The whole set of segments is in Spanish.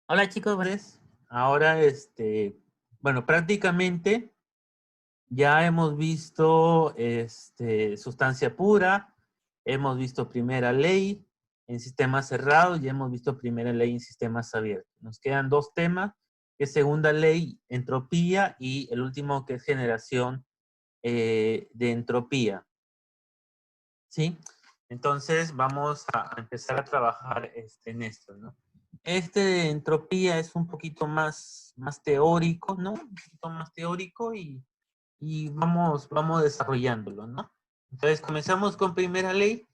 Hola chicos, ¿ves? Ahora, bueno, prácticamente ya hemos visto sustancia pura, hemos visto primera ley en sistemas cerrados y hemos visto primera ley en sistemas abiertos. Nos quedan dos temas, que es segunda ley, entropía, y el último que es generación de entropía. ¿Sí? Entonces vamos a empezar a trabajar en esto, ¿no? Este de entropía es un poquito más teórico, ¿no? Un poquito más teórico y vamos desarrollándolo, ¿no? Entonces comenzamos con primera ley,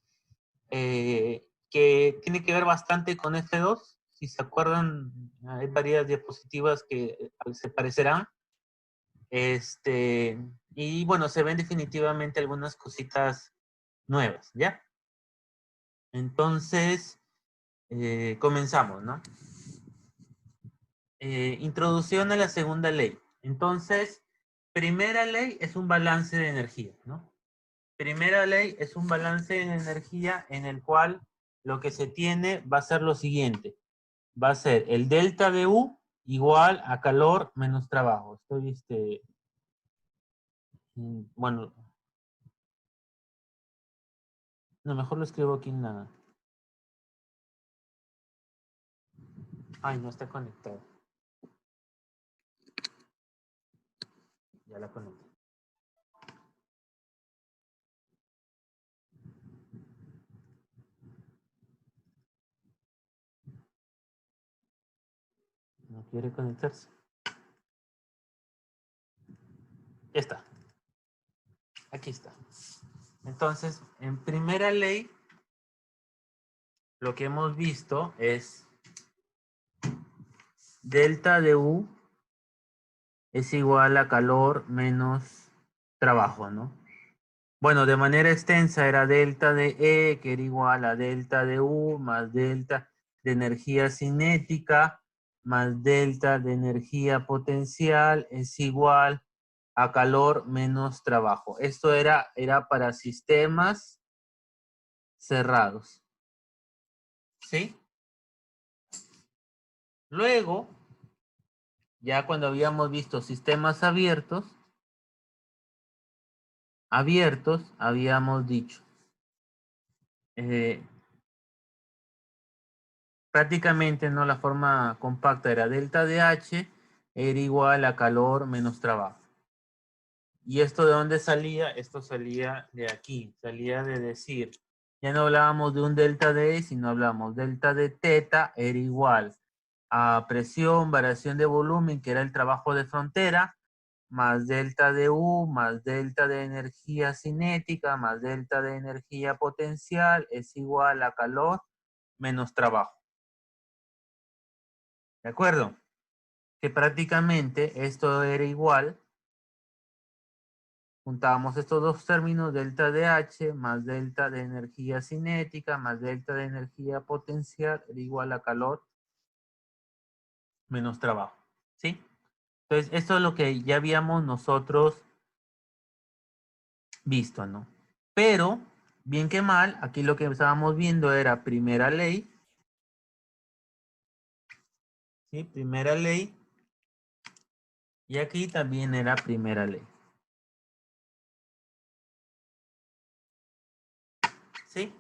que tiene que ver bastante con F2. Si se acuerdan, hay varias diapositivas que se parecerán. Y bueno, se ven definitivamente algunas cositas nuevas, ¿ya? Entonces, comenzamos, ¿no? Introducción a la segunda ley. Entonces, primera ley es un balance de energía, ¿no? Primera ley es un balance de energía en el cual lo que se tiene va a ser lo siguiente. Va a ser el delta de U igual a calor menos trabajo. Estoy, bueno, no, mejor lo escribo aquí en la... Ay, no está conectado. Ya la conecté. No quiere conectarse. Ya está. Aquí está. Entonces, en primera ley, lo que hemos visto es delta de U es igual a calor menos trabajo, ¿no? Bueno, de manera extensa era delta de E, que era igual a delta de U más delta de energía cinética más delta de energía potencial es igual a calor menos trabajo. Esto era para sistemas cerrados, ¿sí? Luego, ya cuando habíamos visto sistemas abiertos, habíamos dicho, eh, prácticamente, ¿no? La forma compacta era delta de H era igual a calor menos trabajo. ¿Y esto de dónde salía? Esto salía de aquí, salía de decir, ya no hablábamos de un delta de E, sino hablamos delta de teta era igual a presión, variación de volumen, que era el trabajo de frontera, más delta de U, más delta de energía cinética, más delta de energía potencial, es igual a calor menos trabajo. ¿De acuerdo? Que prácticamente esto era igual, juntábamos estos dos términos, delta de H más delta de energía cinética más delta de energía potencial, era igual a calor menos trabajo. ¿Sí? Entonces, esto es lo que ya habíamos nosotros visto, ¿no? Pero, bien que mal, aquí lo que estábamos viendo era primera ley, ¿sí? Primera ley, y aquí también era primera ley, ¿sí?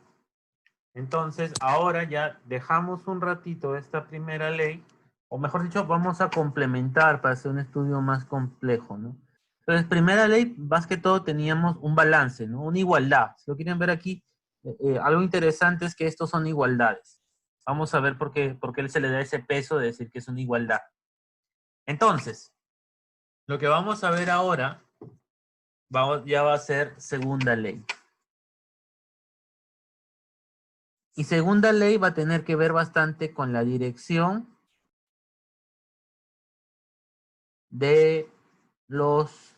Entonces, ahora ya dejamos un ratito esta primera ley, o mejor dicho, vamos a complementar para hacer un estudio más complejo, ¿no? Entonces, primera ley, más que todo teníamos un balance, ¿no? Una igualdad. Si lo quieren ver aquí, algo interesante es que estos son igualdades. Vamos a ver por qué se le da ese peso de decir que es una igualdad. Entonces, lo que vamos a ver ahora ya va a ser segunda ley. Y segunda ley va a tener que ver bastante con la dirección de los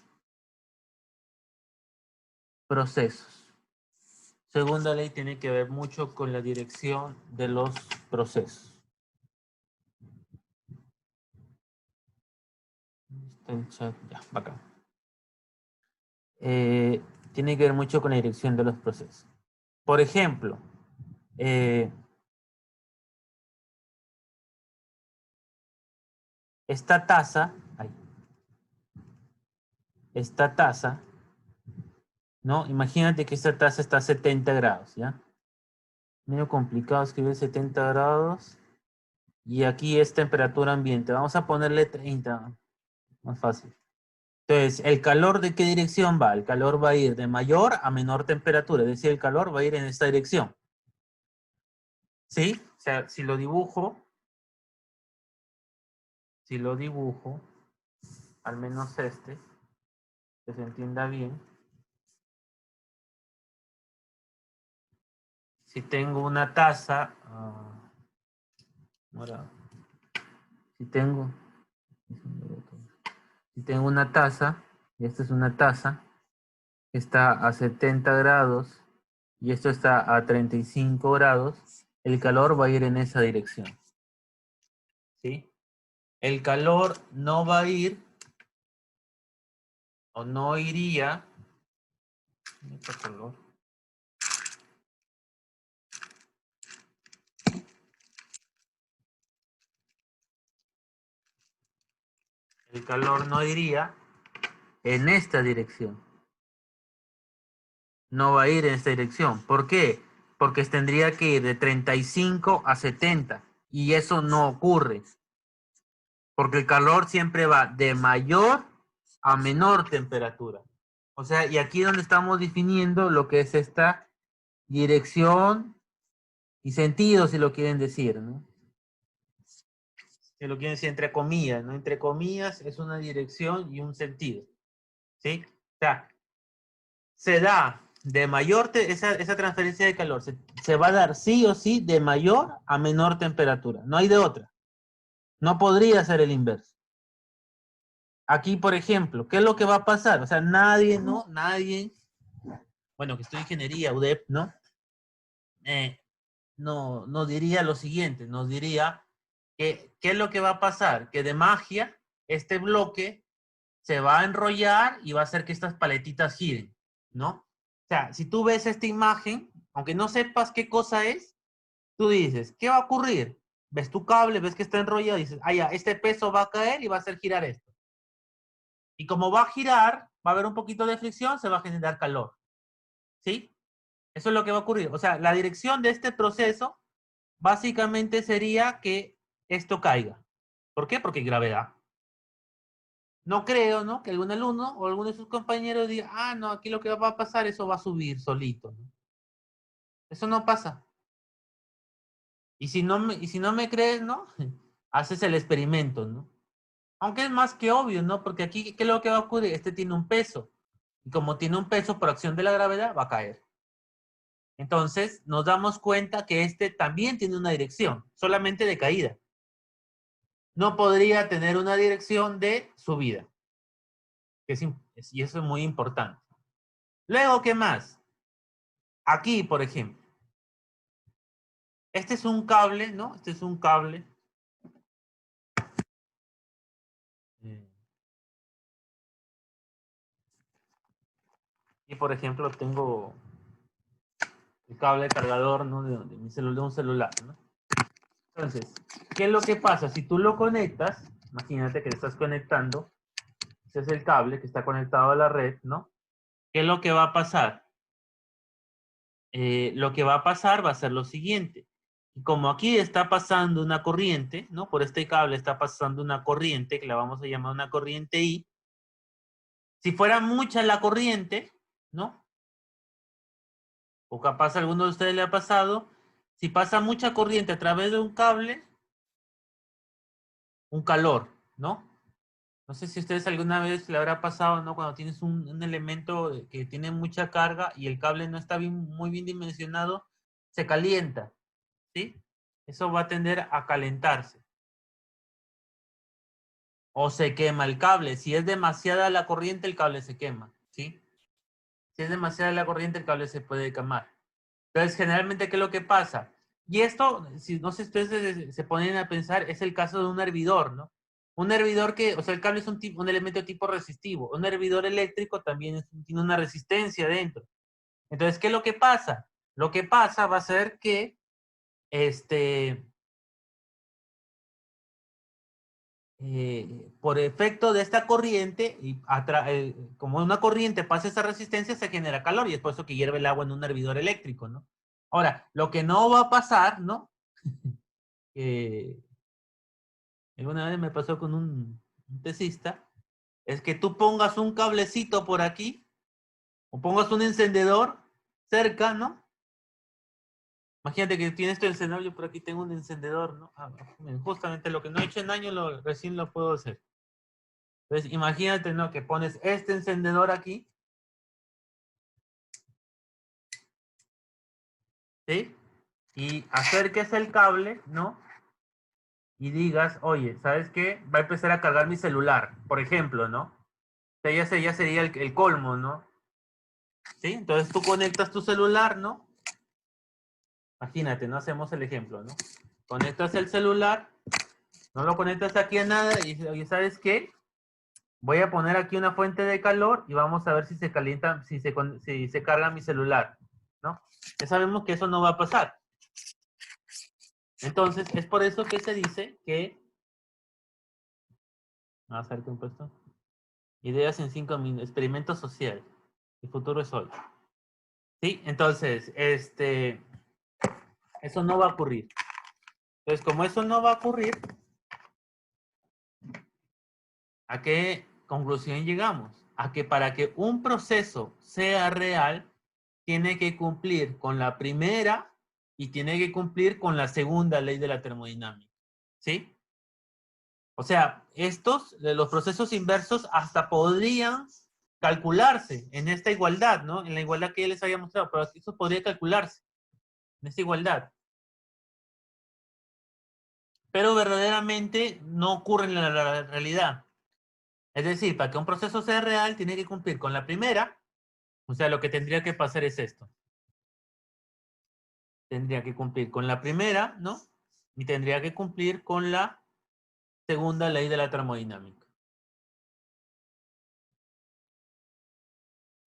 procesos. Segunda ley tiene que ver mucho con la dirección de los procesos. Está el chat, ya, bacán. Tiene que ver mucho con la dirección de los procesos. Por ejemplo, eh, esta tasa, ¿no? Imagínate que esta tasa está a 70 grados, ¿ya? Medio complicado escribir 70 grados. Y aquí es temperatura ambiente. Vamos a ponerle 30, más fácil. Entonces, ¿el calor de qué dirección va? El calor va a ir de mayor a menor temperatura, es decir, el calor va a ir en esta dirección. ¿Sí? O sea, si lo dibujo, al menos este, que se entienda bien. Si tengo una taza, si tengo una taza, y esta es una taza, está a 70 grados y esto está a 35 grados, el calor va a ir en esa dirección. ¿Sí? El calor no va a ir o no iría. ¿Qué color? El calor no iría en esta dirección. No va a ir en esta dirección. ¿Por qué? Porque tendría que ir de 35 a 70 y eso no ocurre. Porque el calor siempre va de mayor a menor temperatura. O sea, y aquí es donde estamos definiendo lo que es esta dirección y sentido, si lo quieren decir, ¿no? Si lo quieren decir entre comillas, ¿no? Entre comillas es una dirección y un sentido, ¿sí? O sea, se da de mayor, esa transferencia de calor, se va a dar sí o sí de mayor a menor temperatura. No hay de otra. No podría ser el inverso. Aquí, por ejemplo, ¿qué es lo que va a pasar? O sea, nadie, ¿no? Nadie, bueno, que estudia ingeniería, UDEP, ¿no? No, nos diría lo siguiente, nos diría que, ¿qué es lo que va a pasar? Que de magia, este bloque se va a enrollar y va a hacer que estas paletitas giren, ¿no? O sea, si tú ves esta imagen, aunque no sepas qué cosa es, tú dices, ¿qué va a ocurrir? Ves tu cable, ves que está enrollado y dices, ah, ya, este peso va a caer y va a hacer girar esto. Y como va a girar, va a haber un poquito de fricción, se va a generar calor. ¿Sí? Eso es lo que va a ocurrir. O sea, la dirección de este proceso básicamente sería que esto caiga. ¿Por qué? Porque hay gravedad. No creo, ¿no? Que algún alumno o alguno de sus compañeros diga, ah, no, aquí lo que va a pasar, eso va a subir solito, ¿no? Eso no pasa. Y si no me crees, ¿no? Haces el experimento, ¿no? Aunque es más que obvio, ¿no? Porque aquí, ¿qué es lo que va a ocurrir? Este tiene un peso. Y como tiene un peso por acción de la gravedad, va a caer. Entonces, nos damos cuenta que este también tiene una dirección, solamente de caída. No podría tener una dirección de subida. Y eso es muy importante. Luego, ¿qué más? Aquí, por ejemplo. Este es un cable, ¿no? Este es un cable. Y, por ejemplo, tengo el cable de cargador, ¿no? De un celular, ¿no? Entonces, ¿qué es lo que pasa? Si tú lo conectas, imagínate que le estás conectando, ese es el cable que está conectado a la red, ¿no? ¿Qué es lo que va a pasar? Lo que va a pasar va a ser lo siguiente. Como aquí está pasando una corriente, ¿no? Por este cable está pasando una corriente, que la vamos a llamar una corriente I. Si fuera mucha la corriente, ¿no? O capaz a alguno de ustedes le ha pasado, si pasa mucha corriente a través de un cable, un calor, ¿no? No sé si a ustedes alguna vez le habrá pasado, ¿no? Cuando tienes un elemento que tiene mucha carga y el cable no está muy bien dimensionado, se calienta, ¿sí? Eso va a tender a calentarse. O se quema el cable. Si es demasiada la corriente, el cable se quema, ¿sí? Si es demasiada la corriente, el cable se puede quemar. Entonces, generalmente, ¿qué es lo que pasa? Y esto, si no sé si ustedes se ponen a pensar, es el caso de un hervidor, ¿no? Un hervidor que, o sea, el cable es un elemento tipo resistivo. Un hervidor eléctrico también tiene una resistencia dentro. Entonces, ¿qué es lo que pasa? Lo que pasa va a ser que, por efecto de esta corriente, y como una corriente pasa esa resistencia, se genera calor y es por eso que hierve el agua en un hervidor eléctrico, ¿no? Ahora, lo que no va a pasar, ¿no? Alguna vez me pasó con un tesista, es que tú pongas un cablecito por aquí, o pongas un encendedor cerca, ¿no? Imagínate que tienes tu encendedor, yo por aquí tengo un encendedor, ¿no? Justamente lo que no he hecho en años, recién lo puedo hacer. Entonces, imagínate, ¿no? Que pones este encendedor aquí, ¿sí? Y acerques el cable, ¿no? Y digas, oye, ¿sabes qué? Va a empezar a cargar mi celular, por ejemplo, ¿no? O sea, ya sería el colmo, ¿no? ¿Sí? Entonces tú conectas tu celular, ¿no? Imagínate, no hacemos el ejemplo, ¿no? Conectas el celular, no lo conectas aquí a nada y dices, oye, ¿sabes qué? Voy a poner aquí una fuente de calor y vamos a ver si se calienta, si se carga mi celular, ¿no? Ya sabemos que eso no va a pasar. Entonces, es por eso que se dice que... Vamos a ver qué han puesto. Ideas en 5 minutos. Experimento social. El futuro es hoy. Sí, entonces, eso no va a ocurrir. Entonces, como eso no va a ocurrir, ¿a qué conclusión llegamos? A que para que un proceso sea real, tiene que cumplir con la primera y tiene que cumplir con la segunda ley de la termodinámica. ¿Sí? O sea, los procesos inversos hasta podrían calcularse en esta igualdad, ¿no? En la igualdad que ya les había mostrado, pero eso podría calcularse en esta igualdad. Pero verdaderamente no ocurre en la realidad. Es decir, para que un proceso sea real, tiene que cumplir con la primera, o sea, lo que tendría que pasar es esto. Tendría que cumplir con la primera, ¿no? Y tendría que cumplir con la segunda ley de la termodinámica.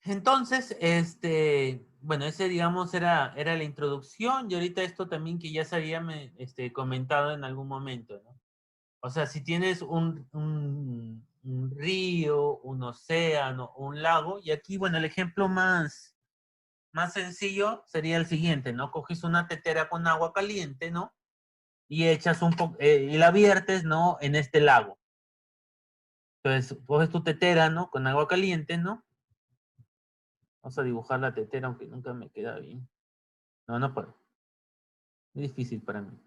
Entonces, bueno, ese digamos era la introducción y ahorita esto también que ya se había comentado en algún momento, ¿no? O sea, si tienes un río, un océano, un lago, y aquí, bueno, el ejemplo más sencillo sería el siguiente, ¿no? Coges una tetera con agua caliente, ¿no? Y echas y la viertes, ¿no? En este lago. Entonces, coges tu tetera, ¿no? Con agua caliente, ¿no? Vamos a dibujar la tetera, aunque nunca me queda bien. No, no puedo. Es difícil para mí.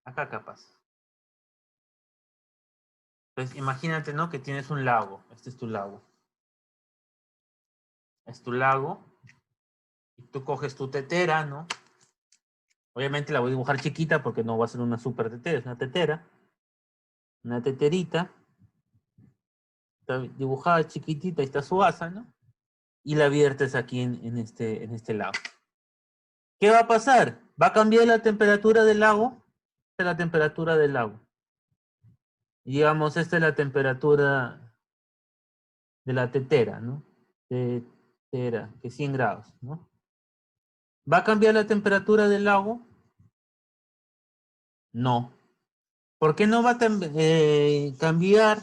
Acá capaz. Entonces, imagínate, ¿no? Que tienes un lago. Este es tu lago. Es tu lago. Y tú coges tu tetera, ¿no? Obviamente la voy a dibujar chiquita porque no va a ser una super tetera, es una tetera. Una teterita. Está dibujada chiquitita, ahí está su asa, ¿no? Y la viertes aquí en este lago. ¿Qué va a pasar? ¿Va a cambiar la temperatura del lago? Esta es la temperatura del lago. Y digamos, esta es la temperatura de la tetera, ¿no? Tetera, que es 100 grados, ¿no? ¿Va a cambiar la temperatura del lago? No. ¿Por qué no va a cambiar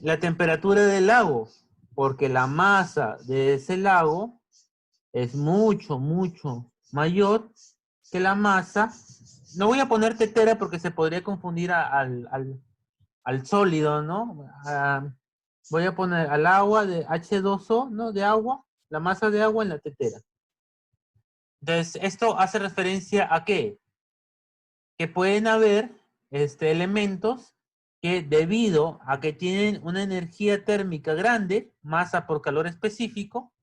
la temperatura del lago? Porque la masa de ese lago es mucho, mucho mayor que la masa. No voy a poner tetera porque se podría confundir al sólido, ¿no? Voy a poner al agua de H2O, ¿no? De agua, la masa de agua en la tetera. Entonces, esto hace referencia a qué? Que pueden haber elementos que debido a que tienen una energía térmica grande, masa por calor específico,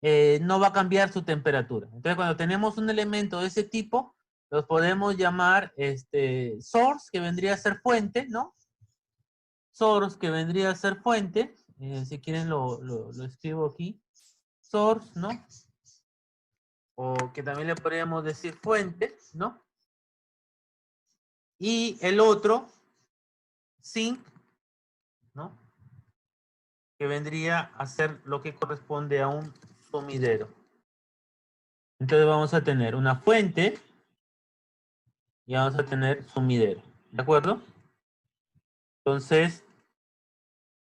no va a cambiar su temperatura. Entonces, cuando tenemos un elemento de ese tipo, los podemos llamar source, que vendría a ser fuente, ¿no? Source, que vendría a ser fuente. Si quieren lo escribo aquí. Source, ¿no? O que también le podríamos decir fuente, ¿no? Y el otro, sink, ¿no? Que vendría a ser lo que corresponde a un sumidero. Entonces vamos a tener una fuente, y vamos a tener sumidero. ¿De acuerdo? Entonces,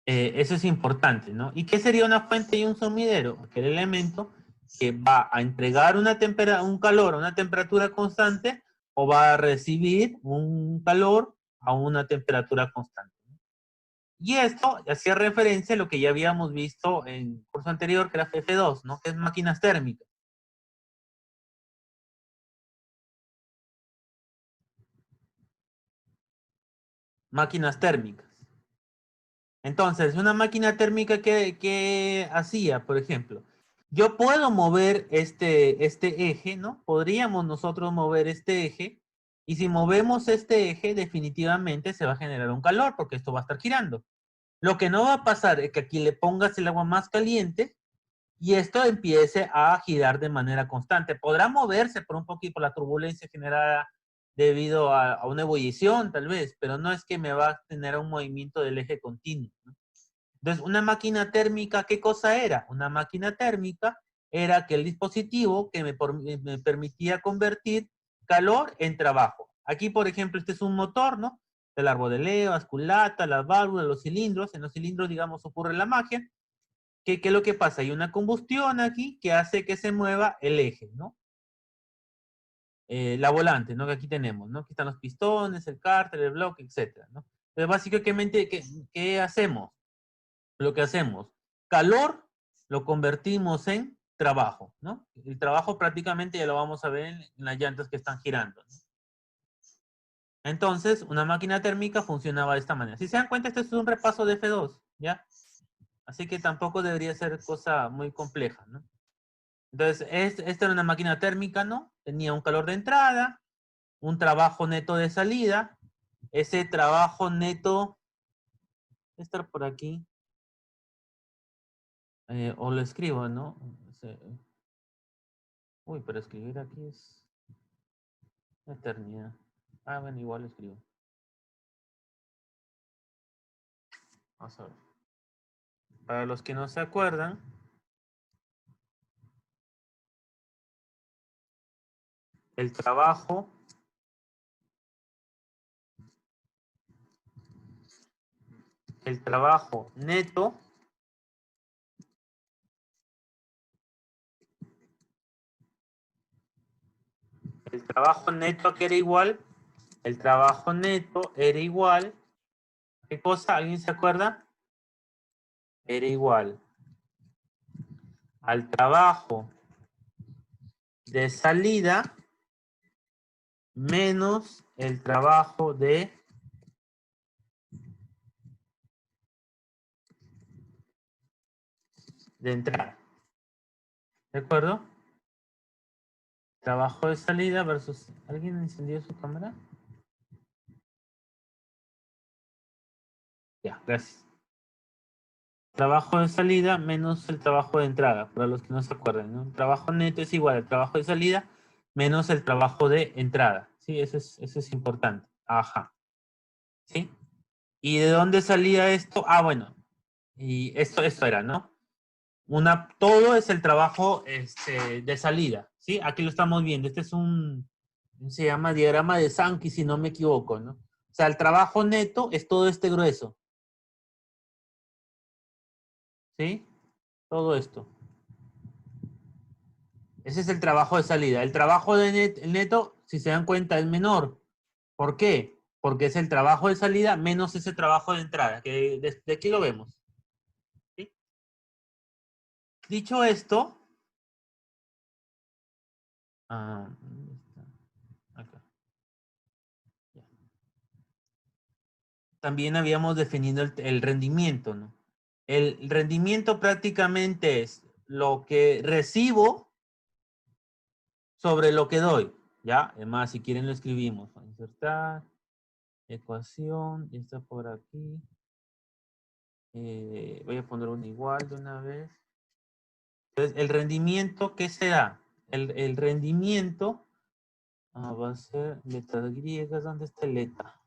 eso es importante, ¿no? ¿Y qué sería una fuente y un sumidero? Aquel elemento que va a entregar un calor a una temperatura constante o va a recibir un calor a una temperatura constante. Y esto hacía referencia a lo que ya habíamos visto en el curso anterior, que era FF2, ¿no? Que es máquinas térmicas. Máquinas térmicas. Entonces, una máquina térmica que hacía, por ejemplo, yo puedo mover este eje, ¿no? Podríamos nosotros mover este eje, y si movemos este eje, definitivamente se va a generar un calor, porque esto va a estar girando. Lo que no va a pasar es que aquí le pongas el agua más caliente y esto empiece a girar de manera constante. Podrá moverse por un poquito por la turbulencia generada debido a una ebullición, tal vez, pero no es que me va a tener un movimiento del eje continuo, ¿no? Entonces, una máquina térmica, ¿qué cosa era? Una máquina térmica era aquel dispositivo que me permitía convertir calor en trabajo. Aquí, por ejemplo, este es un motor, ¿no? El arbodeleo, basculata, las válvulas, los cilindros. En los cilindros, digamos, ocurre la magia. ¿Qué es lo que pasa? Hay una combustión aquí que hace que se mueva el eje, ¿no? La volante, ¿no? Que aquí tenemos, ¿no? Aquí están los pistones, el cárter, el bloque, etcétera, ¿no? Entonces, básicamente, ¿qué hacemos? Lo que hacemos, calor lo convertimos en trabajo, ¿no? El trabajo prácticamente ya lo vamos a ver en las llantas que están girando, ¿no? Entonces, una máquina térmica funcionaba de esta manera. Si se dan cuenta, este es un repaso de F2, ¿ya? Así que tampoco debería ser cosa muy compleja, ¿no? Entonces, esta era una máquina térmica, ¿no? Tenía un calor de entrada, un trabajo neto de salida. Ese trabajo neto, debe estar por aquí, o lo escribo, ¿no? Uy, pero escribir aquí es una eternidad. Ah, bueno, igual lo escribo. Vamos a ver. Para los que no se acuerdan, el trabajo neto que era igual, el trabajo neto era igual, ¿qué cosa? ¿Alguien se acuerda? Era igual al trabajo de salida menos el trabajo de entrada. ¿De acuerdo? Trabajo de salida versus... ¿Alguien encendió su cámara? Ya, gracias. Trabajo de salida menos el trabajo de entrada, para los que no se acuerdan, ¿no? El trabajo neto es igual al trabajo de salida menos el trabajo de entrada. Sí, eso es importante. Ajá. ¿Sí? ¿Y de dónde salía esto? Ah, bueno. Y esto era, ¿no? Todo es el trabajo de salida. ¿Sí? Aquí lo estamos viendo. Este es se llama diagrama de Sankey, si no me equivoco, ¿no? O sea, el trabajo neto es todo este grueso. ¿Sí? Todo esto. Ese es el trabajo de salida. El trabajo el neto, si se dan cuenta, es menor. ¿Por qué? Porque es el trabajo de salida menos ese trabajo de entrada, que de aquí lo vemos. ¿Sí? Dicho esto, ¿dónde está? Acá. Ya. También habíamos definido el rendimiento, ¿no? El rendimiento prácticamente es lo que recibo sobre lo que doy. ¿Ya? Además, si quieren lo escribimos. Insertar, ecuación, y está por aquí. Voy a poner un igual de una vez. Entonces, el rendimiento, ¿qué será? El rendimiento va a ser letras griegas. ¿Dónde está el eta?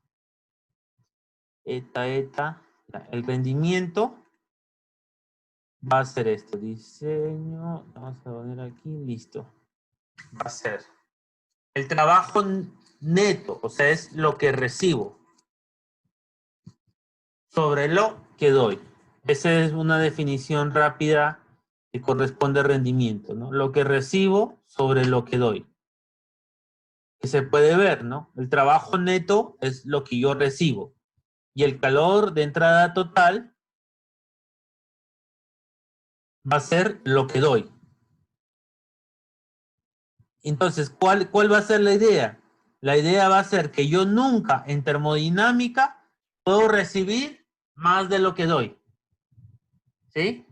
Eta. El rendimiento va a ser esto. Diseño. Vamos a poner aquí. Listo. Va a ser el trabajo neto, o sea, es lo que recibo sobre lo que doy. Esa es una definición rápida que corresponde a rendimiento, ¿no? Lo que recibo sobre lo que doy. Que se puede ver, ¿no? El trabajo neto es lo que yo recibo. Y el calor de entrada total va a ser lo que doy. Entonces, ¿cuál va a ser la idea? La idea va a ser que yo nunca en termodinámica puedo recibir más de lo que doy. ¿Sí?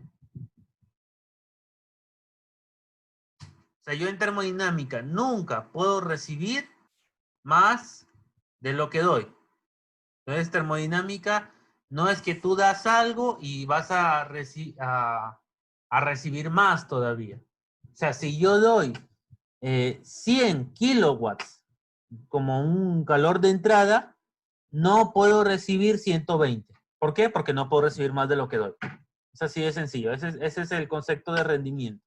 O sea, yo en termodinámica nunca puedo recibir más de lo que doy. Entonces, termodinámica no es que tú das algo y vas a recibir más todavía. O sea, si yo doy 100 kilowatts como un calor de entrada, no puedo recibir 120. ¿Por qué? Porque no puedo recibir más de lo que doy. Es así de sencillo. Ese es el concepto de rendimiento.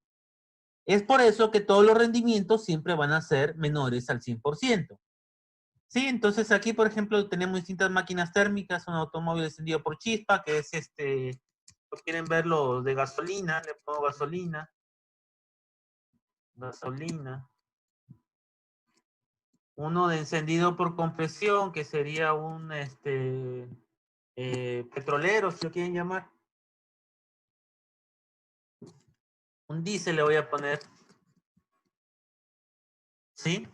Es por eso que todos los rendimientos siempre van a ser menores al 100%. Sí, entonces aquí, por ejemplo, tenemos distintas máquinas térmicas, un automóvil encendido por chispa, que es quieren verlo de gasolina, le pongo gasolina. Uno de encendido por compresión, que sería un petrolero, si lo quieren llamar. Un diésel le voy a poner. ¿Sí?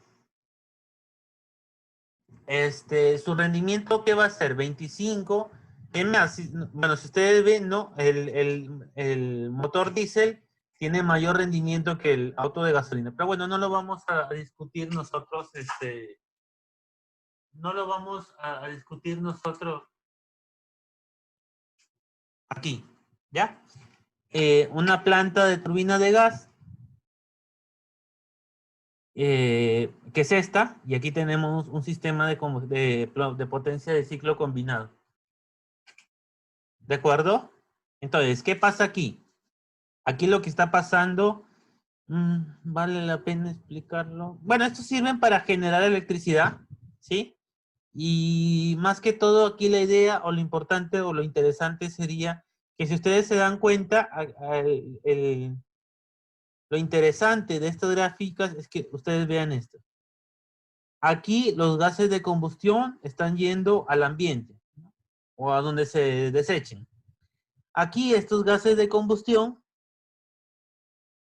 Su rendimiento, ¿qué va a ser? 25. ¿Qué más? Bueno, si ustedes ven, ¿no? El motor diésel tiene mayor rendimiento que el auto de gasolina. Pero bueno, no lo vamos a discutir nosotros, no lo vamos a discutir nosotros aquí, ¿ya? Una planta de turbina de gas, que es esta, y aquí tenemos un sistema de potencia de ciclo combinado. ¿De acuerdo? Entonces, ¿qué pasa aquí? Aquí lo que está pasando, vale la pena explicarlo. Bueno, estos sirven para generar electricidad, ¿sí? Y más que todo aquí la idea o lo importante o lo interesante sería que si ustedes se dan cuenta, lo interesante de estas gráficas es que ustedes vean esto. Aquí los gases de combustión están yendo al ambiente, ¿no? O a donde se desechen. Aquí estos gases de combustión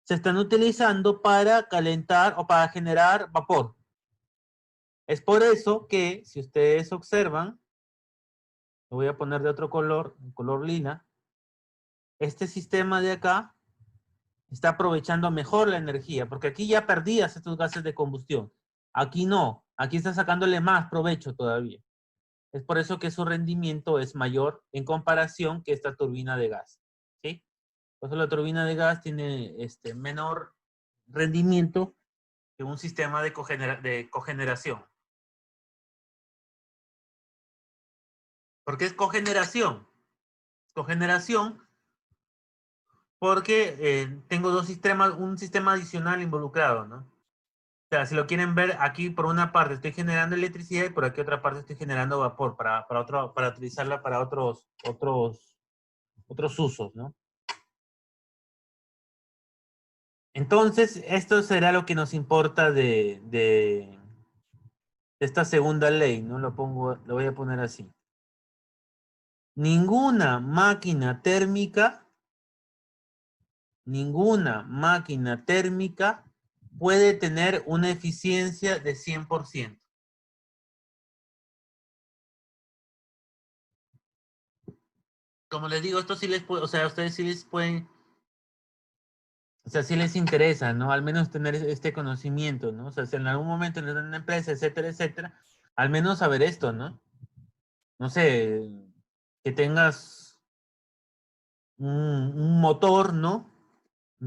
se están utilizando para calentar o para generar vapor. Es por eso que, si ustedes observan, lo voy a poner de otro color, color lila, este sistema de acá está aprovechando mejor la energía, porque aquí ya perdías estos gases de combustión. Aquí no, aquí está sacándole más provecho todavía. Es por eso que su rendimiento es mayor en comparación que esta turbina de gas. ¿Sí? Por eso la turbina de gas tiene menor rendimiento que un sistema de cogeneración. ¿Por qué es cogeneración? Cogeneración porque tengo un sistema adicional involucrado, ¿no? O sea, si lo quieren ver, aquí por una parte estoy generando electricidad y por aquí otra parte estoy generando vapor para utilizarla para otros usos, ¿no? Entonces, esto será lo que nos importa de esta segunda ley, ¿no? Lo voy a poner así. Ninguna máquina térmica puede tener una eficiencia de 100%. Como les digo, esto sí les puede, o sea, a ustedes sí les pueden, o sea, sí les interesa, ¿no? Al menos tener este conocimiento, ¿no? O sea, si en algún momento en una empresa, etcétera, etcétera, al menos saber esto, ¿no? No sé, que tengas un motor, ¿no?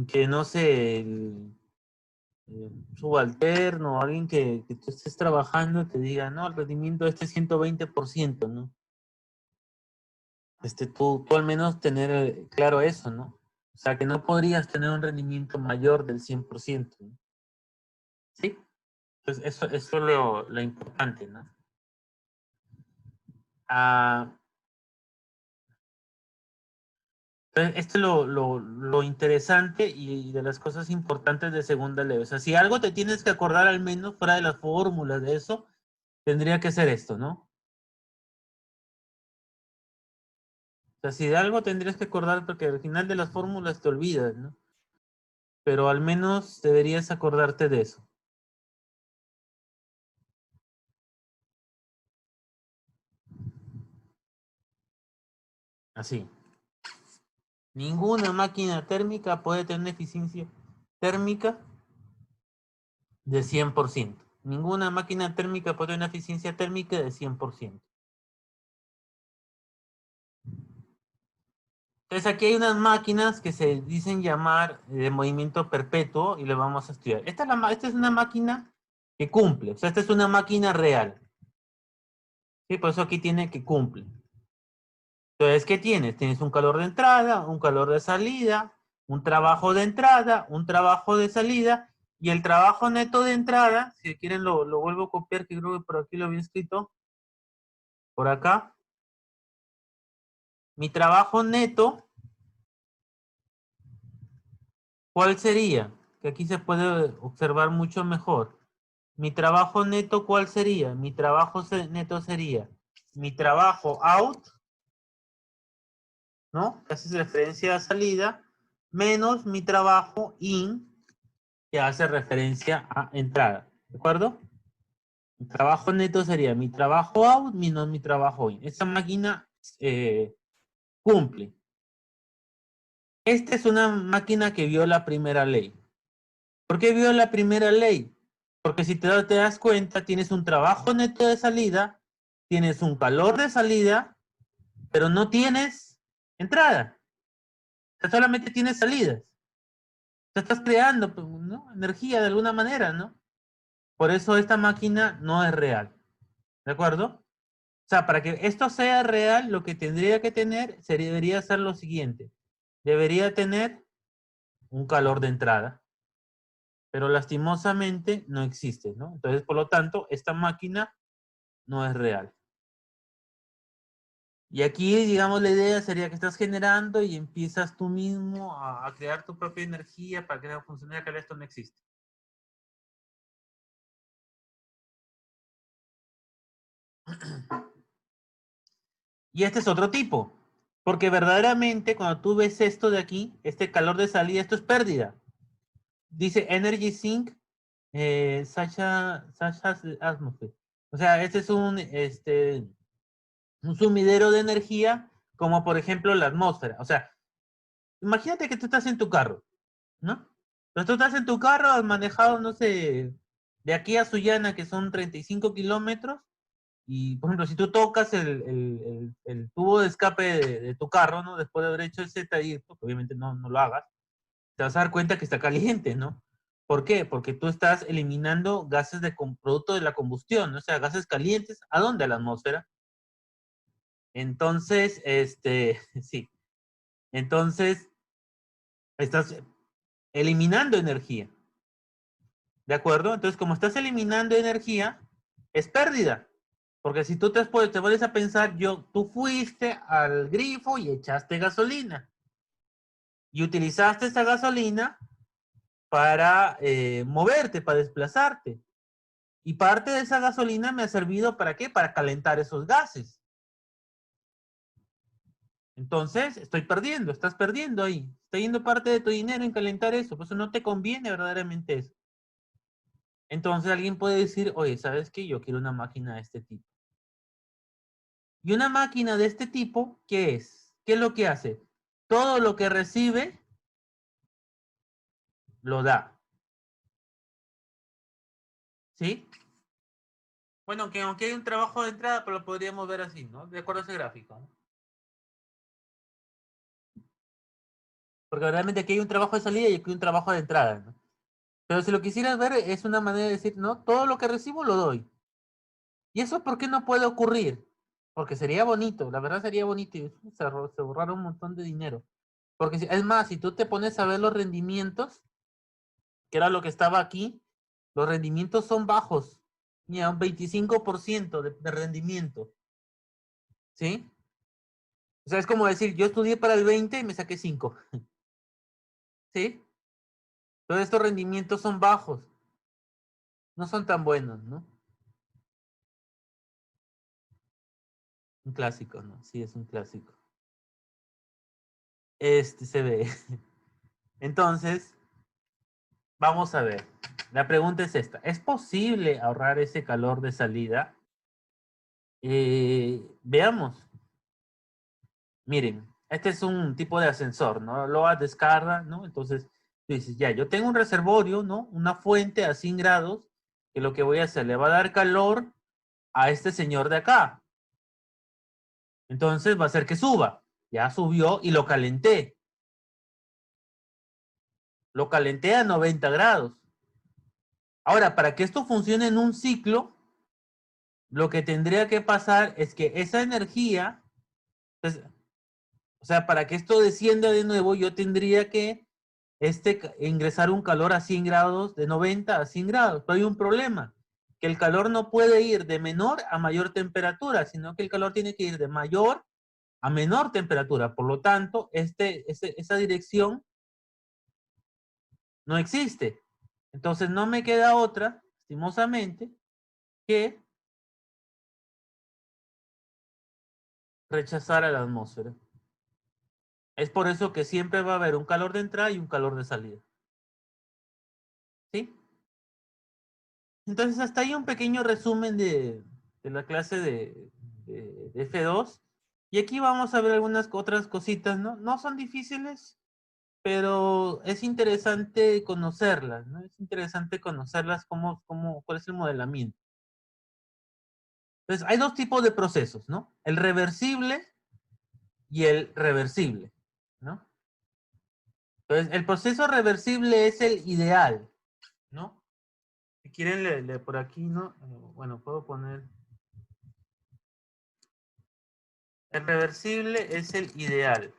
Que no sé, subalterno, alguien que tú estés trabajando te diga, no, el rendimiento de este es 120%, ¿no? Tú al menos tener claro eso, ¿no? O sea, que no podrías tener un rendimiento mayor del 100%, ¿no? ¿Sí? Entonces, eso es lo importante, ¿no? Ah, entonces, esto es lo interesante y de las cosas importantes de segunda ley. O sea, si algo te tienes que acordar al menos fuera de las fórmulas de eso, tendría que ser esto, ¿no? O sea, si de algo tendrías que acordar, porque al final de las fórmulas te olvidas, ¿no? Pero al menos deberías acordarte de eso. Así. Ninguna máquina térmica puede tener una eficiencia térmica de 100%. Ninguna máquina térmica puede tener una eficiencia térmica de 100%. Entonces aquí hay unas máquinas que se dicen llamar de movimiento perpetuo y le vamos a estudiar. Esta es una máquina que cumple, o sea, esta es una máquina real. ¿Sí? Por eso aquí tiene que cumple. Entonces, ¿qué tienes? Tienes un calor de entrada, un calor de salida, un trabajo de entrada, un trabajo de salida, y el trabajo neto de entrada, si quieren lo vuelvo a copiar, que creo que por aquí lo había escrito, por acá. Mi trabajo neto, ¿cuál sería? Que aquí se puede observar mucho mejor. Mi trabajo neto, ¿cuál sería? Mi trabajo neto sería mi trabajo out, ¿no? Que hace referencia a salida, menos mi trabajo in, que hace referencia a entrada. ¿De acuerdo? Mi trabajo neto sería mi trabajo out menos mi trabajo in. Esta máquina cumple. Esta es una máquina que vio la primera ley. ¿Por qué vio la primera ley? Porque si te das cuenta, tienes un trabajo neto de salida, tienes un calor de salida, pero no tienes entrada. O sea, solamente tienes salidas. Te estás creando, ¿no? Energía de alguna manera, ¿no? Por eso esta máquina no es real. ¿De acuerdo? O sea, para que esto sea real, lo que tendría que tener debería ser lo siguiente. Debería tener un calor de entrada, pero lastimosamente no existe, ¿no? Entonces, por lo tanto, esta máquina no es real. Y aquí, digamos, la idea sería que estás generando y empiezas tú mismo a crear tu propia energía para que no funcione, que esto no existe. Y este es otro tipo, porque verdaderamente cuando tú ves esto de aquí, este calor de salida, esto es pérdida. Dice Energy Sink, Sasha Atmosphere. O sea, este es un sumidero de energía, como por ejemplo la atmósfera. O sea, imagínate que tú estás en tu carro, ¿no? Entonces tú estás en tu carro, has manejado, no sé, de aquí a Sullana, que son 35 kilómetros, y por ejemplo, si tú tocas el tubo de escape de tu carro, ¿no? Después de haber hecho ese trayecto, que obviamente no lo hagas, te vas a dar cuenta que está caliente, ¿no? ¿Por qué? Porque tú estás eliminando gases de producto de la combustión, ¿no? O sea, gases calientes, ¿a dónde? A la atmósfera. Entonces, sí. Entonces, estás eliminando energía, ¿de acuerdo? Entonces, como estás eliminando energía, es pérdida. Porque si tú te pones a pensar, tú fuiste al grifo y echaste gasolina. Y utilizaste esa gasolina para moverte, para desplazarte. Y parte de esa gasolina me ha servido ¿para qué? Para calentar esos gases. Entonces, estoy perdiendo, estás perdiendo ahí. Está yendo parte de tu dinero en calentar eso. Por eso no te conviene verdaderamente eso. Entonces, alguien puede decir, oye, ¿sabes qué? Yo quiero una máquina de este tipo. Y una máquina de este tipo, ¿qué es? ¿Qué es lo que hace? Todo lo que recibe, lo da. ¿Sí? Bueno, aunque hay un trabajo de entrada, pero lo podríamos ver así, ¿no? De acuerdo a ese gráfico, ¿no? Porque realmente aquí hay un trabajo de salida y aquí hay un trabajo de entrada, ¿no? Pero si lo quisieras ver, es una manera de decir, no, todo lo que recibo lo doy. ¿Y eso por qué no puede ocurrir? Porque sería bonito, la verdad sería bonito y se ahorrara un montón de dinero. Porque es más, si tú te pones a ver los rendimientos, que era lo que estaba aquí, Los rendimientos son bajos. Mira, un 25% de rendimiento. ¿Sí? O sea, es como decir, yo estudié para el 20 y me saqué 5. ¿Sí? Todos estos rendimientos son bajos. No son tan buenos, ¿no? Un clásico, ¿no? Sí, es un clásico. Este se ve. Entonces, vamos a ver. La pregunta es esta. ¿Es posible ahorrar ese calor de salida? Veamos. Miren, este es un tipo de ascensor, ¿no? Lo descarga, ¿no? Entonces, tú dices, ya, yo tengo un reservorio, ¿no? Una fuente a 100 grados, que lo que voy a hacer, le va a dar calor a este señor de acá. Entonces va a hacer que suba. Ya subió y lo calenté. Lo calenté a 90 grados. Ahora, para que esto funcione en un ciclo, lo que tendría que pasar es que esa energía, pues, o sea, para que esto descienda de nuevo, yo tendría que ingresar un calor a 100 grados, de 90 a 100 grados. Pero hay un problema, que el calor no puede ir de menor a mayor temperatura, sino que el calor tiene que ir de mayor a menor temperatura. Por lo tanto, esa dirección no existe. Entonces no me queda otra, lastimosamente, que rechazar a la atmósfera. Es por eso que siempre va a haber un calor de entrada y un calor de salida. ¿Sí? Entonces, hasta ahí un pequeño resumen de la clase de F2. Y aquí vamos a ver algunas otras cositas, ¿no? No son difíciles, pero es interesante conocerlas, ¿no? Es interesante conocerlas, cuál es el modelamiento. Entonces, hay dos tipos de procesos, ¿no? El reversible y el reversible, ¿no? Entonces, el proceso reversible es el ideal, ¿no? Si quieren, por aquí, ¿no? Bueno, puedo poner... El reversible es el ideal.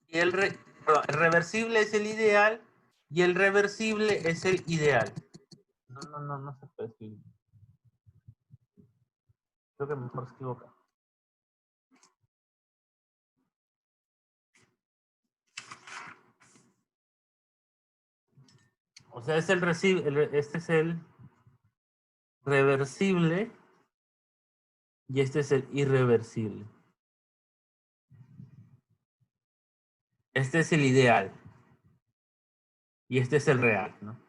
Y perdón, el reversible es el ideal y el reversible es el ideal. No se puede escribir. Creo que mejor se equivoca. O sea, es este es el reversible y este es el irreversible. Este es el ideal y este es el real, ¿no?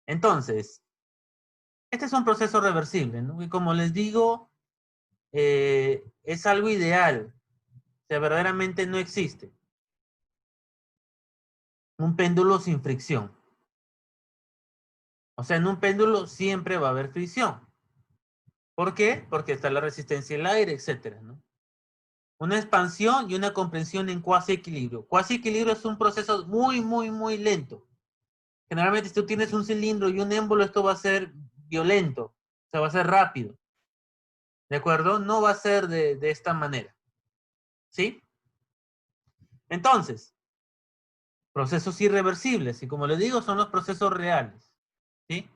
Entonces, este es un proceso reversible, ¿no? Y como les digo, es algo ideal. O sea, verdaderamente no existe un péndulo sin fricción. O sea, en un péndulo siempre va a haber fricción. ¿Por qué? Porque está la resistencia al aire, etcétera, ¿no? Una expansión y una compresión en cuasi equilibrio. Cuasi equilibrio es un proceso muy, muy, muy lento. Generalmente, si tú tienes un cilindro y un émbolo, esto va a ser violento, o sea, va a ser rápido. ¿De acuerdo? No va a ser de esta manera. ¿Sí? Entonces, procesos irreversibles, y como les digo, son los procesos reales. ¿Sí?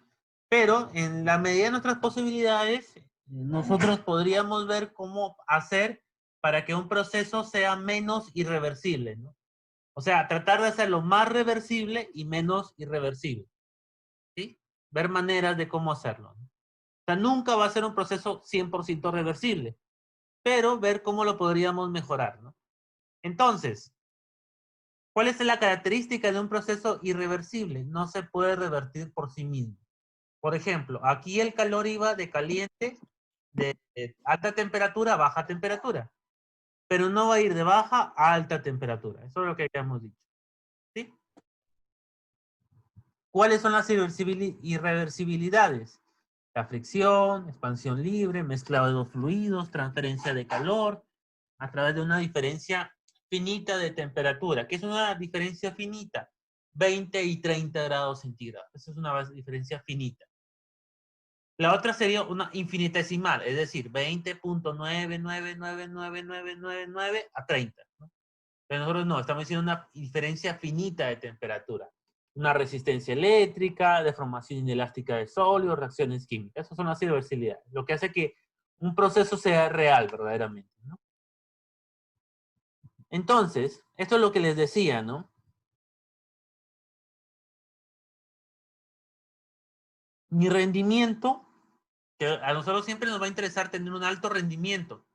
Pero en la medida de nuestras posibilidades, nosotros podríamos ver cómo hacer para que un proceso sea menos irreversible, ¿no? O sea, tratar de hacerlo más reversible y menos irreversible, ¿sí? Ver maneras de cómo hacerlo, ¿no? O sea, nunca va a ser un proceso 100% reversible, pero ver cómo lo podríamos mejorar, ¿no? Entonces, ¿cuál es la característica de un proceso irreversible? No se puede revertir por sí mismo. Por ejemplo, aquí el calor iba de caliente, de alta temperatura a baja temperatura, pero no va a ir de baja a alta temperatura. Eso es lo que habíamos dicho. ¿Sí? ¿Cuáles son las irreversibilidades? La fricción, expansión libre, mezclado de dos fluidos, transferencia de calor, a través de una diferencia finita de temperatura. ¿Qué es una diferencia finita? 20 y 30 grados centígrados. Esa es una diferencia finita. La otra sería una infinitesimal, es decir, 20.9999999 a 30, ¿no? Pero nosotros no, estamos diciendo una diferencia finita de temperatura. Una resistencia eléctrica, deformación inelástica de sólidos, reacciones químicas. Esas son las irreversibilidades. Lo que hace que un proceso sea real verdaderamente, ¿no? Entonces, esto es lo que les decía, ¿no? Mi rendimiento, que a nosotros siempre nos va a interesar tener un alto rendimiento,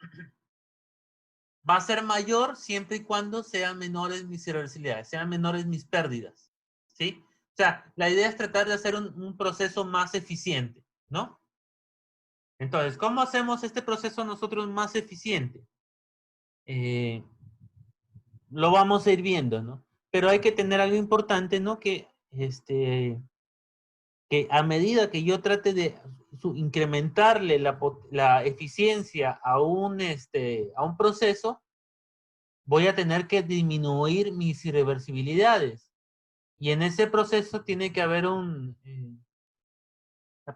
va a ser mayor siempre y cuando sean menores mis irreversibilidades, sean menores mis pérdidas, ¿sí? O sea, la idea es tratar de hacer un proceso más eficiente, ¿no? Entonces, ¿cómo hacemos este proceso nosotros más eficiente? Eh, lo vamos a ir viendo, ¿no? Pero hay que tener algo importante, ¿no? Que a medida que yo trate de incrementarle la eficiencia a un proceso, voy a tener que disminuir mis irreversibilidades. Y en ese proceso tiene que haber la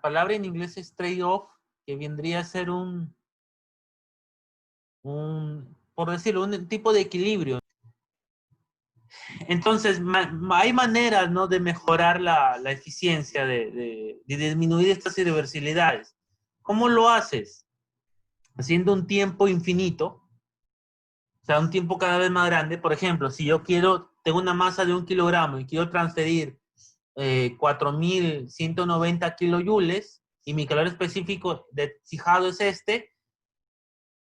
palabra en inglés es trade-off, que vendría a ser por decirlo, un tipo de equilibrio. Entonces, hay maneras, ¿no?, de mejorar la eficiencia, de disminuir estas irreversibilidades. ¿Cómo lo haces? Haciendo un tiempo infinito, o sea, un tiempo cada vez más grande. Por ejemplo, si yo tengo una masa de 1 kilogramo y quiero transferir 4.190 kilojoules y mi calor específico fijado es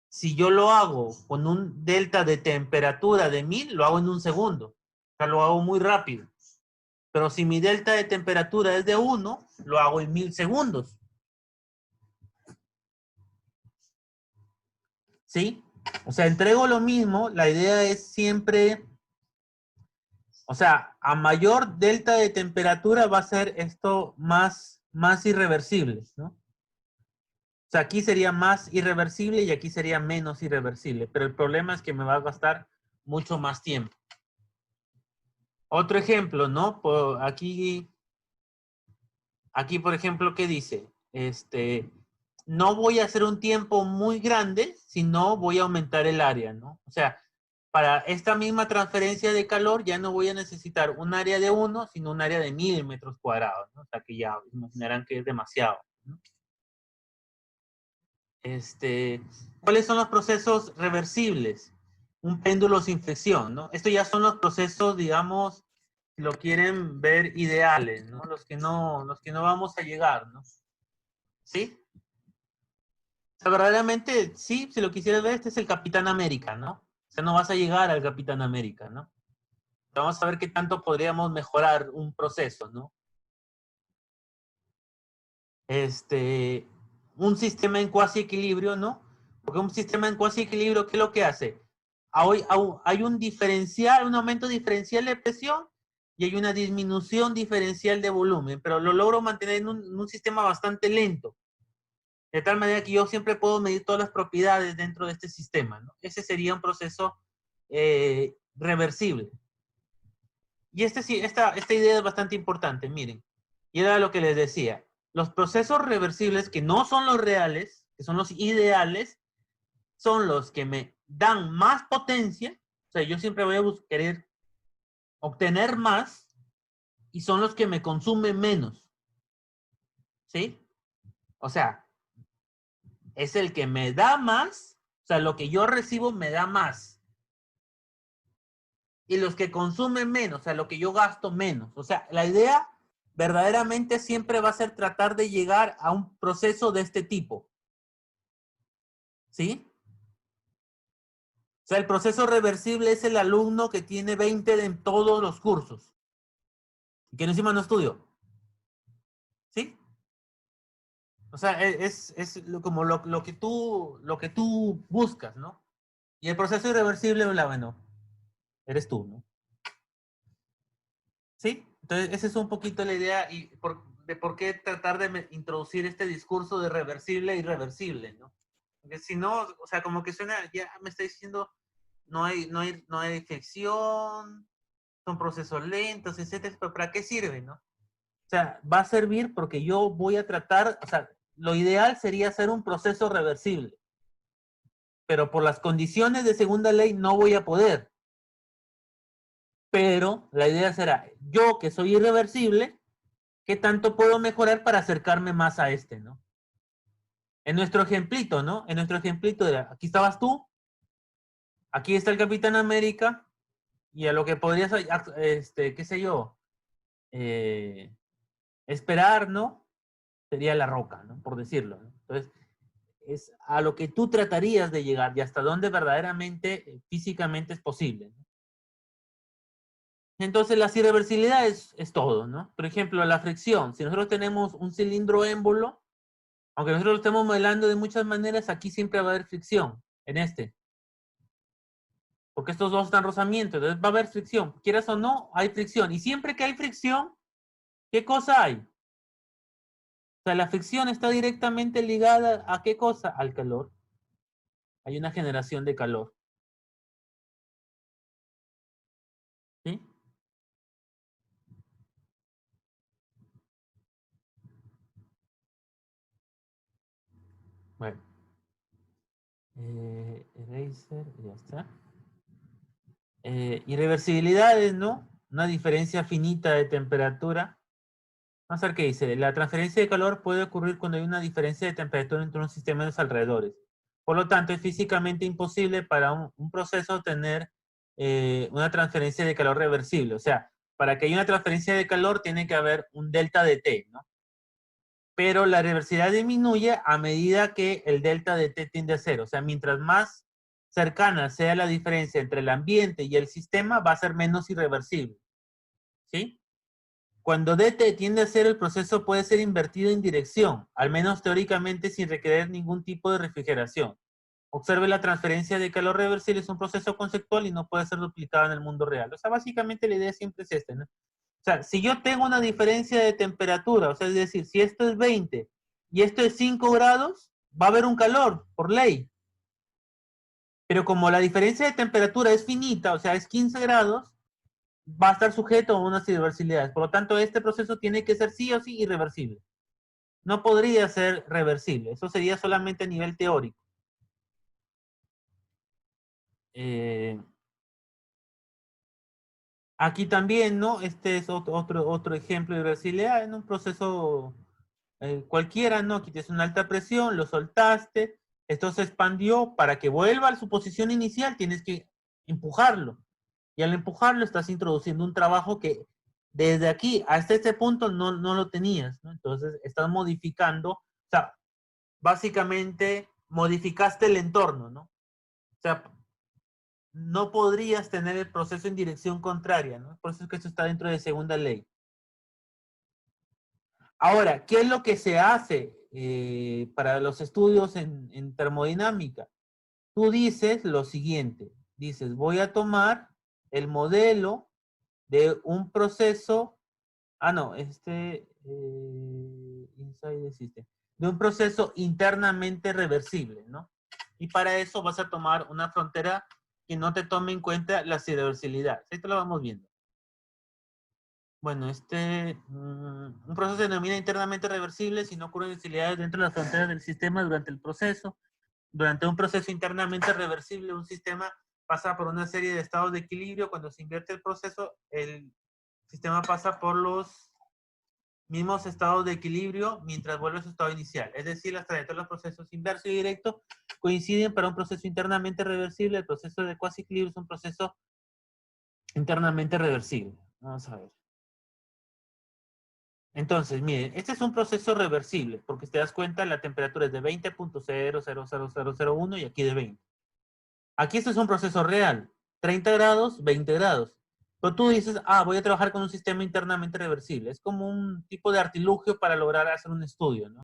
si yo lo hago con un delta de temperatura de 1000, lo hago en un segundo. O sea, lo hago muy rápido. Pero si mi delta de temperatura es de 1, lo hago en 1000 segundos. ¿Sí? O sea, entrego lo mismo. La idea es siempre, o sea, a mayor delta de temperatura va a ser esto más irreversible, ¿no? O sea, aquí sería más irreversible y aquí sería menos irreversible. Pero el problema es que me va a gastar mucho más tiempo. Otro ejemplo, ¿no? Aquí, por ejemplo, ¿qué dice? No voy a hacer un tiempo muy grande, sino voy a aumentar el área, ¿no? O sea, para esta misma transferencia de calor ya no voy a necesitar un área de 1, sino un área de 1000 metros cuadrados, ¿no? O sea, que ya imaginarán que es demasiado, ¿no? ¿Cuáles son los procesos reversibles? Un péndulo sin flexión, ¿no? Estos ya son los procesos, digamos, si lo quieren ver, ideales, ¿no? Los que no vamos a llegar, ¿no? ¿Sí? O sea, verdaderamente, sí, si lo quisieras ver, este es el Capitán América, ¿no? O sea, no vas a llegar al Capitán América, ¿no? Vamos a ver qué tanto podríamos mejorar un proceso, ¿no? Un sistema en cuasi equilibrio, ¿no? Porque un sistema en cuasi equilibrio, ¿qué es lo que hace? Hay un diferencial, un aumento diferencial de presión y hay una disminución diferencial de volumen, pero lo logro mantener en un sistema bastante lento. De tal manera que yo siempre puedo medir todas las propiedades dentro de este sistema, ¿no? Ese sería un proceso reversible. Y esta idea es bastante importante, miren. Y era lo que les decía. Los procesos reversibles que no son los reales, que son los ideales, son los que me dan más potencia. O sea, yo siempre voy a querer obtener más y son los que me consumen menos. ¿Sí? O sea, es el que me da más, o sea, lo que yo recibo me da más. Y los que consumen menos, o sea, lo que yo gasto menos. O sea, la idea verdaderamente siempre va a ser tratar de llegar a un proceso de este tipo. ¿Sí? O sea, el proceso reversible es el alumno que tiene 20 en todos los cursos y que encima no estudió. ¿Sí? O sea, es como lo que tú buscas, ¿no? Y el proceso irreversible, bueno, eres tú, ¿no? ¿Sí? Entonces, esa es un poquito la idea de por qué tratar de introducir este discurso de reversible e irreversible, ¿no? Porque si no, o sea, como que suena, ya me está diciendo, no hay fricción, son procesos lentos, etcétera, pero ¿para qué sirve, no? O sea, va a servir porque yo voy a tratar, o sea, lo ideal sería hacer un proceso reversible, pero por las condiciones de segunda ley no voy a poder. Pero la idea será, yo que soy irreversible, ¿qué tanto puedo mejorar para acercarme más a este, ¿no? En nuestro ejemplito, ¿no? En nuestro ejemplito, aquí estabas tú, aquí está el Capitán América, y a lo que podrías, qué sé yo, eh, esperar, ¿no? Sería la roca, ¿no? Por decirlo, ¿no? Entonces, es a lo que tú tratarías de llegar y hasta dónde verdaderamente, físicamente es posible, ¿no? Entonces, la irreversibilidad es todo, ¿no? Por ejemplo, la fricción. Si nosotros tenemos un cilindro émbolo, aunque nosotros lo estemos modelando de muchas maneras, aquí siempre va a haber fricción, en este. Porque estos dos están rozamiento, entonces va a haber fricción. Quieras o no, hay fricción. Y siempre que hay fricción, ¿qué cosa hay? O sea, la fricción está directamente ligada ¿a qué cosa? Al calor. Hay una generación de calor. ¿Sí? Bueno. Eraser, ya está. Irreversibilidades, ¿no? Una diferencia finita de temperatura. Vamos a ver qué dice. La transferencia de calor puede ocurrir cuando hay una diferencia de temperatura entre un sistema y los alrededores. Por lo tanto, es físicamente imposible para un proceso tener una transferencia de calor reversible. O sea, para que haya una transferencia de calor tiene que haber un delta de T, ¿no? Pero la reversibilidad disminuye a medida que el delta de T tiende a cero. O sea, mientras más cercana sea la diferencia entre el ambiente y el sistema, va a ser menos irreversible. ¿Sí? Cuando dt tiende a cero, el proceso puede ser invertido en dirección, al menos teóricamente sin requerir ningún tipo de refrigeración. Observe la transferencia de calor reversible, es un proceso conceptual y no puede ser duplicado en el mundo real. O sea, básicamente la idea siempre es esta, ¿no? O sea, si yo tengo una diferencia de temperatura, o sea, es decir, si esto es 20 y esto es 5 grados, va a haber un calor, por ley. Pero como la diferencia de temperatura es finita, o sea, es 15 grados, va a estar sujeto a unas irreversibilidades. Por lo tanto, este proceso tiene que ser sí o sí irreversible. No podría ser reversible. Eso sería solamente a nivel teórico. Eh, Aquí también, ¿no? Este es otro ejemplo de irreversibilidad en un proceso cualquiera, ¿no? Aquí tienes una alta presión, lo soltaste, esto se expandió, para que vuelva a su posición inicial tienes que empujarlo. Y al empujarlo estás introduciendo un trabajo que desde aquí hasta este punto no lo tenías, ¿no? Entonces estás modificando, o sea, básicamente modificaste el entorno, ¿no? O sea, no podrías tener el proceso en dirección contraria, ¿no? Por eso es que esto está dentro de segunda ley. Ahora, ¿qué es lo que se hace para los estudios en termodinámica? Tú dices lo siguiente, dices, voy a tomar el modelo de un proceso, inside the system, de un proceso internamente reversible, ¿no? Y para eso vas a tomar una frontera que no te tome en cuenta las irreversibilidades. Esto lo vamos viendo. Bueno, un proceso se denomina internamente reversible si no ocurren irreversibilidades dentro de las fronteras del sistema durante el proceso. Durante un proceso internamente reversible, un sistema pasa por una serie de estados de equilibrio. Cuando se invierte el proceso, el sistema pasa por los mismos estados de equilibrio mientras vuelve a su estado inicial. Es decir, las trayectorias de los procesos inverso y directo coinciden para un proceso internamente reversible. El proceso de cuasi equilibrio es un proceso internamente reversible. Vamos a ver. Entonces, miren, este es un proceso reversible, porque si te das cuenta, la temperatura es de 20.0000001 y aquí de 20. Aquí este es un proceso real, 30 grados, 20 grados. Pero tú dices, voy a trabajar con un sistema internamente reversible. Es como un tipo de artilugio para lograr hacer un estudio, ¿no?